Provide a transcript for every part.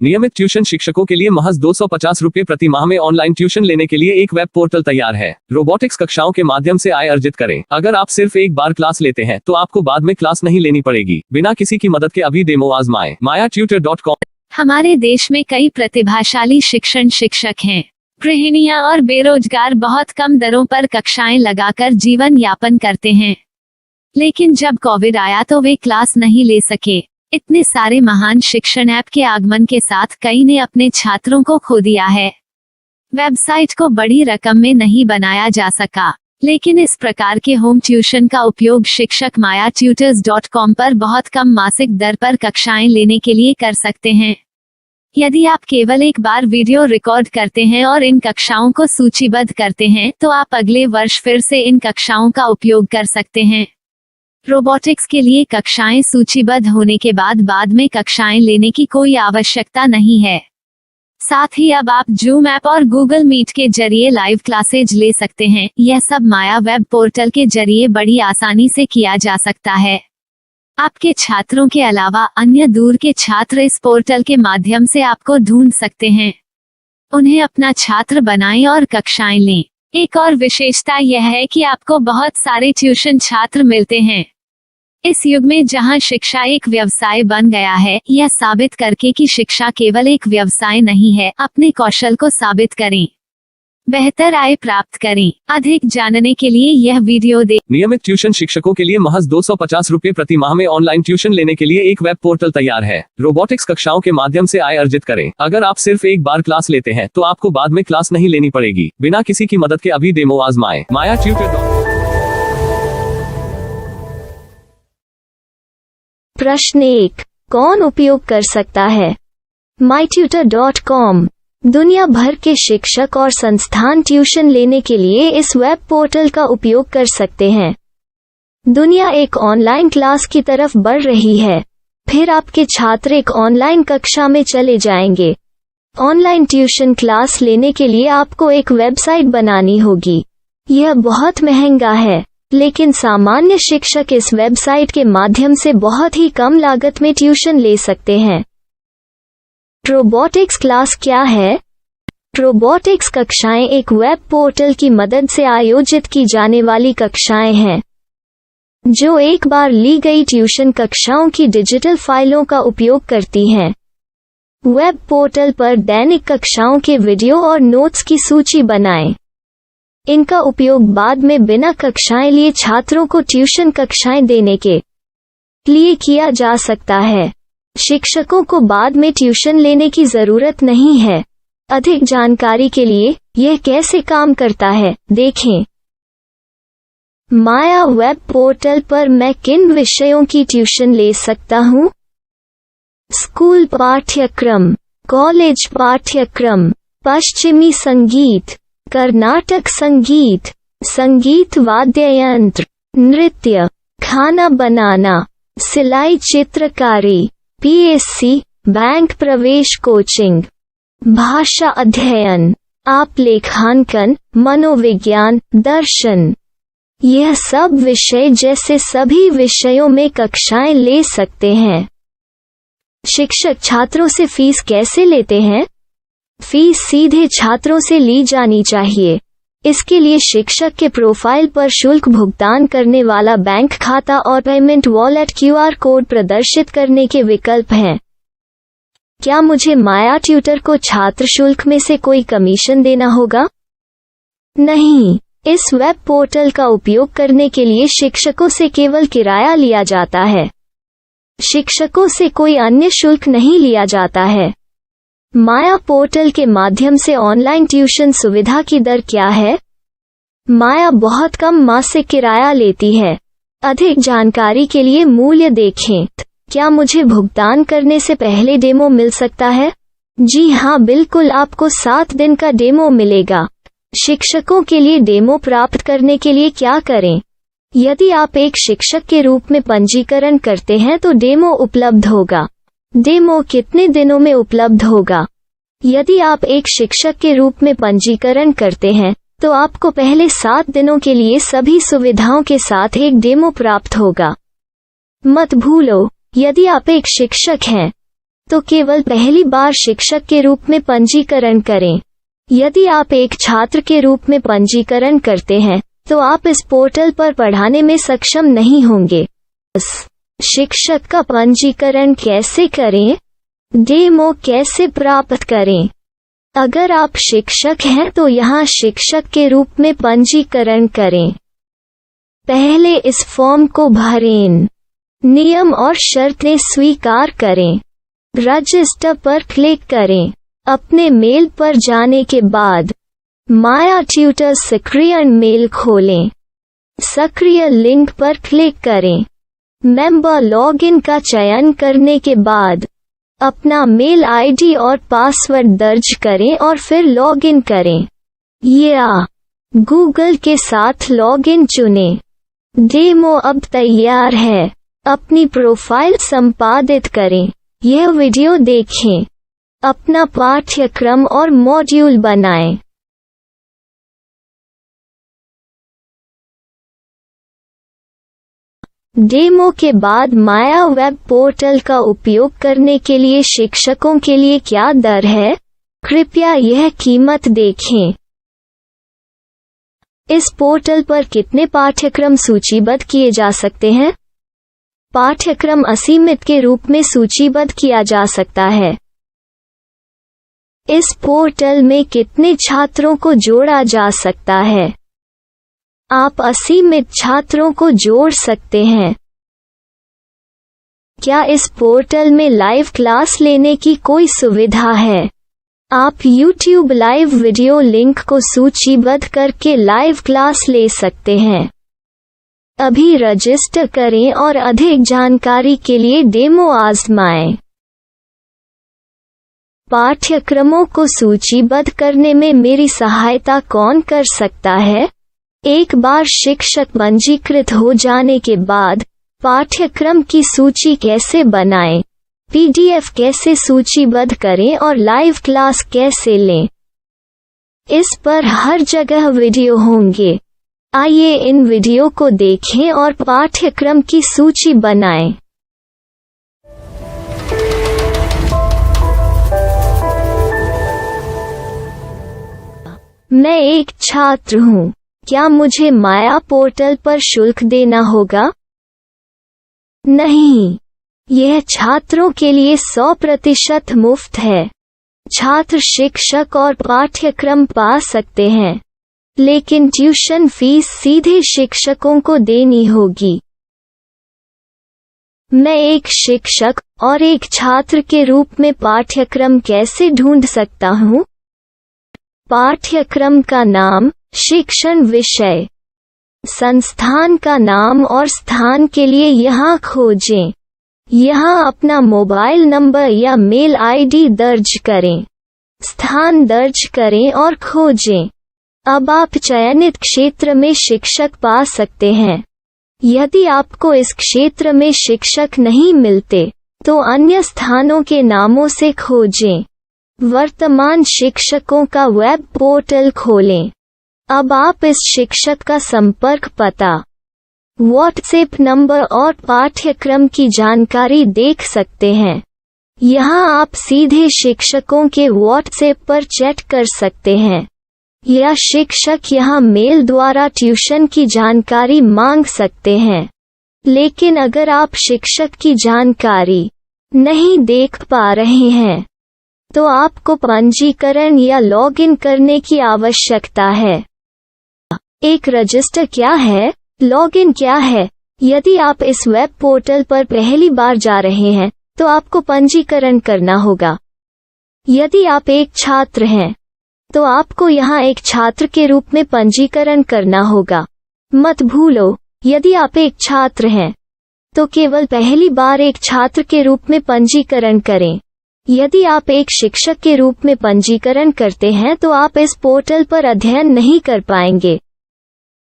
नियमित ट्यूशन शिक्षकों के लिए महज 250 रुपए प्रति माह में ऑनलाइन ट्यूशन लेने के लिए एक वेब पोर्टल तैयार है। रोबोटिक्स कक्षाओं के माध्यम से आय अर्जित करें। अगर आप सिर्फ एक बार क्लास लेते हैं तो आपको बाद में क्लास नहीं लेनी पड़ेगी। बिना किसी की मदद के अभी डेमो आजमाएं। mayatutor.com। हमारे देश में कई प्रतिभाशाली शिक्षक हैं। गृहिणियां और बेरोजगार बहुत कम दरों पर कक्षाएं लगाकर जीवन यापन करते हैं, लेकिन जब कोविड आया तो वे क्लास नहीं ले सके। इतने सारे महान शिक्षण ऐप के आगमन के साथ कई ने अपने छात्रों को खो दिया है। वेबसाइट को बड़ी रकम में नहीं बनाया जा सका, लेकिन इस प्रकार के होम ट्यूशन का उपयोग शिक्षक mayatutors.com पर बहुत कम मासिक दर पर कक्षाएं लेने के लिए कर सकते हैं। यदि आप केवल एक बार वीडियो रिकॉर्ड करते हैं और इन कक्षाओं को सूचीबद्ध करते हैं तो आप अगले वर्ष फिर से इन कक्षाओं का उपयोग कर सकते हैं। रोबोटिक्स के लिए कक्षाएं सूचीबद्ध होने के बाद में कक्षाएं लेने की कोई आवश्यकता नहीं है। साथ ही अब आप जूम ऐप और गूगल मीट के जरिए लाइव क्लासेज ले सकते हैं। यह सब माया वेब पोर्टल के जरिए बड़ी आसानी से किया जा सकता है। आपके छात्रों के अलावा अन्य दूर के छात्र इस पोर्टल के माध्यम से आपको ढूंढ सकते हैं। उन्हें अपना छात्र बनाएं और कक्षाएं लें। एक और विशेषता यह है कि आपको बहुत सारे ट्यूशन छात्र मिलते हैं। इस युग में जहां शिक्षा एक व्यवसाय बन गया है, यह साबित करके कि शिक्षा केवल एक व्यवसाय नहीं है, अपने कौशल को साबित करें, बेहतर आय प्राप्त करें। अधिक जानने के लिए यह वीडियो देखें। नियमित ट्यूशन शिक्षकों के लिए महज 250 रुपए प्रति माह में ऑनलाइन ट्यूशन लेने के लिए एक वेब पोर्टल तैयार है। रोबोटिक्स कक्षाओं के माध्यम से आय अर्जित करें। अगर आप सिर्फ एक बार क्लास लेते हैं तो आपको बाद में क्लास नहीं लेनी पड़ेगी। बिना किसी की मदद के अभी डेमो आजमाएं। mayatutor.com। प्रश्न 1, कौन उपयोग कर सकता है? mytutor.com दुनिया भर के शिक्षक और संस्थान ट्यूशन लेने के लिए इस वेब पोर्टल का उपयोग कर सकते हैं। दुनिया एक ऑनलाइन क्लास की तरफ बढ़ रही है। फिर आपके छात्र एक ऑनलाइन कक्षा में चले जाएंगे। ऑनलाइन ट्यूशन क्लास लेने के लिए आपको एक वेबसाइट बनानी होगी। यह बहुत महंगा है, लेकिन सामान्य शिक्षक इस वेबसाइट के माध्यम से बहुत ही कम लागत में ट्यूशन ले सकते हैं। रोबोटिक्स क्लास क्या है? रोबोटिक्स कक्षाएं एक वेब पोर्टल की मदद से आयोजित की जाने वाली कक्षाएं हैं, जो एक बार ली गई ट्यूशन कक्षाओं की डिजिटल फाइलों का उपयोग करती हैं। वेब पोर्टल पर दैनिक कक्षाओं के वीडियो और नोट्स की सूची बनाएं। इनका उपयोग बाद में बिना कक्षाएं लिए छात्रों को ट्यूशन कक्षाएं देने के लिए किया जा सकता है। शिक्षकों को बाद में ट्यूशन लेने की जरूरत नहीं है। अधिक जानकारी के लिए यह कैसे काम करता है, देखें। माया वेब पोर्टल पर मैं किन विषयों की ट्यूशन ले सकता हूँ? स्कूल पाठ्यक्रम, कॉलेज पाठ्यक्रम, पश्चिमी संगीत, कर्नाटक संगीत, संगीत वाद्य यंत्र, नृत्य, खाना बनाना, सिलाई चित्रकारी, पीएससी, बैंक प्रवेश कोचिंग, भाषा अध्ययन, आप लेखांकन, मनोविज्ञान, दर्शन। यह सब विषय जैसे सभी विषयों में कक्षाएं ले सकते हैं। शिक्षक छात्रों से फीस कैसे लेते हैं? फीस सीधे छात्रों से ली जानी चाहिए। इसके लिए शिक्षक के प्रोफाइल पर शुल्क भुगतान करने वाला बैंक खाता और पेमेंट वॉलेट क्यूआर कोड प्रदर्शित करने के विकल्प हैं। क्या मुझे माया ट्यूटर को छात्र शुल्क में से कोई कमीशन देना होगा? नहीं, इस वेब पोर्टल का उपयोग करने के लिए शिक्षकों से केवल किराया लिया जाता है। शिक्षकों से कोई अन्य शुल्क नहीं लिया जाता है। माया पोर्टल के माध्यम से ऑनलाइन ट्यूशन सुविधा की दर क्या है? माया बहुत कम मासिक किराया लेती है। अधिक जानकारी के लिए मूल्य देखें। क्या मुझे भुगतान करने से पहले डेमो मिल सकता है? जी हाँ, बिल्कुल, आपको 7 दिन का डेमो मिलेगा। शिक्षकों के लिए डेमो प्राप्त करने के लिए क्या करें? यदि आप एक शिक्षक के रूप में पंजीकरण करते हैं तो डेमो उपलब्ध होगा। डेमो कितने दिनों में उपलब्ध होगा? यदि आप एक शिक्षक के रूप में पंजीकरण करते हैं तो आपको पहले 7 दिनों के लिए सभी सुविधाओं के साथ एक डेमो प्राप्त होगा। मत भूलो, यदि आप एक शिक्षक हैं तो केवल पहली बार शिक्षक के रूप में पंजीकरण करें। यदि आप एक छात्र के रूप में पंजीकरण करते हैं तो आप इस पोर्टल पर पढ़ाने में सक्षम नहीं होंगे। शिक्षक का पंजीकरण कैसे करें? डेमो कैसे प्राप्त करें? अगर आप शिक्षक हैं तो यहाँ शिक्षक के रूप में पंजीकरण करें। पहले इस फॉर्म को भरें। नियम और शर्तें स्वीकार करें। रजिस्टर पर क्लिक करें। अपने मेल पर जाने के बाद माया ट्यूटर सक्रिय मेल खोलें। सक्रिय लिंक पर क्लिक करें। मेंबर लॉगिन का चयन करने के बाद अपना मेल आईडी और पासवर्ड दर्ज करें और फिर लॉगिन करें या गूगल के साथ लॉगिन चुनें। डेमो अब तैयार है। अपनी प्रोफाइल संपादित करें। यह वीडियो देखें। अपना पाठ्यक्रम और मॉड्यूल बनाएं। डेमो के बाद माया वेब पोर्टल का उपयोग करने के लिए शिक्षकों के लिए क्या दर है? कृपया यह कीमत देखें। इस पोर्टल पर कितने पाठ्यक्रम सूचीबद्ध किए जा सकते हैं? पाठ्यक्रम असीमित के रूप में सूचीबद्ध किया जा सकता है। इस पोर्टल में कितने छात्रों को जोड़ा जा सकता है? आप असीमित छात्रों को जोड़ सकते हैं। क्या इस पोर्टल में लाइव क्लास लेने की कोई सुविधा है? आप YouTube लाइव वीडियो लिंक को सूचीबद्ध करके लाइव क्लास ले सकते हैं। अभी रजिस्टर करें और अधिक जानकारी के लिए डेमो आजमाएं। पाठ्यक्रमों को सूचीबद्ध करने में मेरी सहायता कौन कर सकता है? एक बार शिक्षक पंजीकृत हो जाने के बाद पाठ्यक्रम की सूची कैसे बनाएं, PDF कैसे सूचीबद्ध करें और लाइव क्लास कैसे लें, इस पर हर जगह वीडियो होंगे। आइए इन वीडियो को देखें और पाठ्यक्रम की सूची बनाएं। मैं एक छात्र हूँ। क्या मुझे माया पोर्टल पर शुल्क देना होगा? नहीं, यह छात्रों के लिए 100% मुफ्त है। छात्र शिक्षक और पाठ्यक्रम पा सकते हैं, लेकिन ट्यूशन फीस सीधे शिक्षकों को देनी होगी। मैं एक शिक्षक और एक छात्र के रूप में पाठ्यक्रम कैसे ढूंढ सकता हूँ? पाठ्यक्रम का नाम, शिक्षण विषय, संस्थान का नाम और स्थान के लिए यहाँ खोजें। यहाँ अपना मोबाइल नंबर या मेल आईडी दर्ज करें। स्थान दर्ज करें और खोजें। अब आप चयनित क्षेत्र में शिक्षक पा सकते हैं। यदि आपको इस क्षेत्र में शिक्षक नहीं मिलते, तो अन्य स्थानों के नामों से खोजें। वर्तमान शिक्षकों का वेब पोर्टल खोलें। अब आप इस शिक्षक का संपर्क पता, व्हाट्सएप नंबर और पाठ्यक्रम की जानकारी देख सकते हैं। यहाँ आप सीधे शिक्षकों के व्हाट्सएप पर चैट कर सकते हैं या शिक्षक यहाँ मेल द्वारा ट्यूशन की जानकारी मांग सकते हैं। लेकिन अगर आप शिक्षक की जानकारी नहीं देख पा रहे हैं, तो आपको पंजीकरण या लॉगिन करने की आवश्यकता है। एक रजिस्टर क्या है? लॉगिन क्या है? यदि आप इस वेब पोर्टल पर पहली बार जा रहे हैं, तो आपको पंजीकरण करना होगा। यदि आप एक छात्र हैं, तो आपको यहाँ एक छात्र के रूप में पंजीकरण करना होगा। मत भूलो, यदि आप एक छात्र हैं, तो केवल पहली बार एक छात्र के रूप में पंजीकरण करें। यदि आप एक शिक्षक के रूप में पंजीकरण करते हैं तो आप इस पोर्टल पर अध्ययन नहीं कर पाएंगे।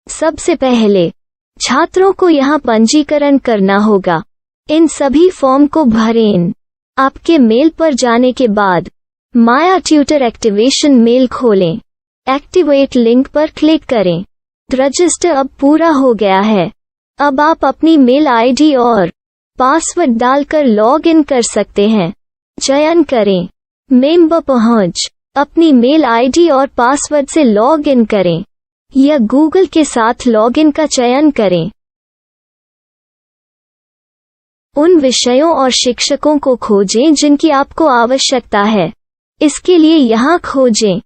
सबसे पहले छात्रों को यहाँ पंजीकरण करना होगा। इन सभी फॉर्म को भरें। आपके मेल पर जाने के बाद माया ट्यूटर एक्टिवेशन मेल खोलें। एक्टिवेट लिंक पर क्लिक करें। रजिस्टर अब पूरा हो गया है। अब आप अपनी मेल आईडी और पासवर्ड डालकर लॉग इन कर सकते हैं। चयन करें। मेंबर पहुंच। अपनी मेल आईडी और पासवर्ड से लॉग इन करें या गूगल के साथ लॉगिन का चयन करें। उन विषयों और शिक्षकों को खोजें जिनकी आपको आवश्यकता है। इसके लिए यहाँ खोजें।